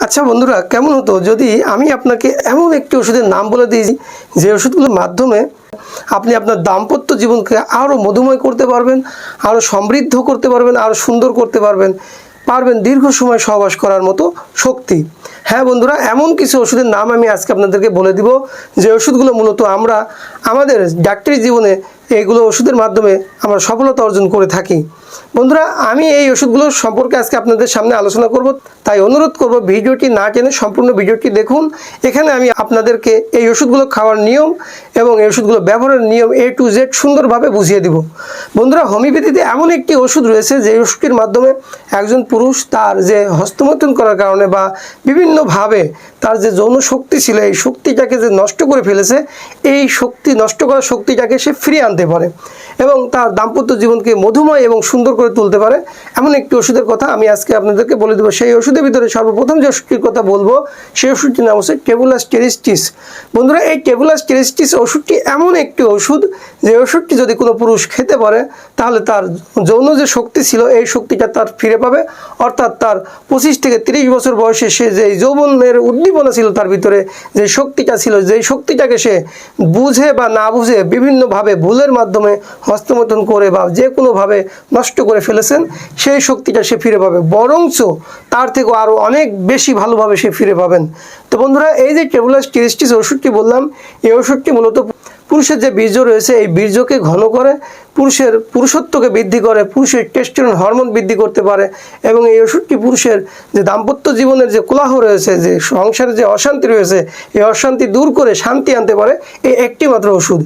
আচ্ছা বন্ধুরা, কেমন হতো যদি আমি আপনাকে এমন একটি ওষুধের নাম বলে দিই যে ওষুধগুলোর মাধ্যমে আপনি আপনার দাম্পত্য জীবনকে আরও মধুময় করতে পারবেন, আরও সমৃদ্ধ করতে পারবেন, আরও সুন্দর করতে পারবেন, দীর্ঘ সময় সহবাস করার মতো শক্তি। হ্যাঁ বন্ধুরা, এমন কিছু ওষুধের নাম আমি আজকে আপনাদেরকে বলে দিব যে ওষুধগুলো মূলত আমরা আমাদের ডাক্তারি জীবনে এইগুলো ওষুধের মাধ্যমে আমরা সফলতা অর্জন করে থাকি। বন্ধুরা, আমি এই ওষুধগুলো সম্পর্কে আজকে আপনাদের সামনে আলোচনা করব, তাই অনুরোধ করব ভিডিওটি না টেনে সম্পূর্ণ ভিডিওটি দেখুন। এখানে আমি আপনাদেরকে এই ওষুধগুলো খাওয়ার নিয়ম এবং এই ওষুধগুলো ব্যবহারের নিয়ম A to Z সুন্দরভাবে বুঝিয়ে দিব। বন্ধুরা, হোমিওপ্যাথিতে এমন একটি ওষুধ রয়েছে যে ওষুধটির মাধ্যমে একজন পুরুষ তার যে হস্তমৈথুন করার কারণে বা বিভিন্নভাবে তার যে যৌন শক্তি ছিল এই শক্তিটাকে যে নষ্ট করে ফেলেছে, এই শক্তি নষ্ট করার শক্তিটাকে সে ফিরিয়ে আনতে পারে এবং তার দাম্পত্য জীবনকে মধুময় এবং সুন্দর করে তুলতে পারে। এমন একটি ওষুধের কথা আমি আজকে আপনাদেরকে বলে দেবো। সেই ওষুধের ভিতরে সর্বপ্রথম যে ওষুধটির কথা বলবো সেই ওষুধটির নাম হচ্ছে টেবুলাস টেরিস্টিস। বন্ধুরা, এই টেবুলাস টেরিস্টিস ওষুধটি এমন একটি ওষুধ যে ওষুধটি যদি কোনো পুরুষ খেতে পারে তাহলে তার যৌন যে শক্তি ছিল এই শক্তিটা তার ফিরে পাবে, অর্থাৎ তার 25 থেকে 30 বছর বয়সে সে যে যৌবনের উদ্দীপনা ছিল তার ভিতরে যে শক্তিটা ছিল, যেই শক্তিটাকে সে বুঝে বা না বুঝে বিভিন্নভাবে ভুলের মাধ্যমে হস্তমৈথুন করে বা যে কোনোভাবে নষ্ট করে ফেলেছেন, সেই শক্তিটা সে ফিরে পাবে, বরঞ্চ তার থেকে আরও অনেক বেশি ভালোভাবে সে ফিরে পাবেন। তো বন্ধুরা, এই যে টেবুলাস টেরিস্টিস ওষুধটি বললাম, এই ওষুধটি মূলত পুরুষের যে বীর্য রয়েছে এই বীর্যকে ঘন করে, পুরুষের পুরুষত্বকে বৃদ্ধি করে, পুরুষের টেস্টোস্টেরন হরমোন বৃদ্ধি করতে পারে এবং এই ওষুধটি পুরুষের যে দাম্পত্য জীবনের যে কোলাহ রয়েছে, যে সংসারে যে অশান্তি রয়েছে এই অশান্তি দূর করে শান্তি আনতে পারে এই একটি মাত্র ওষুধ।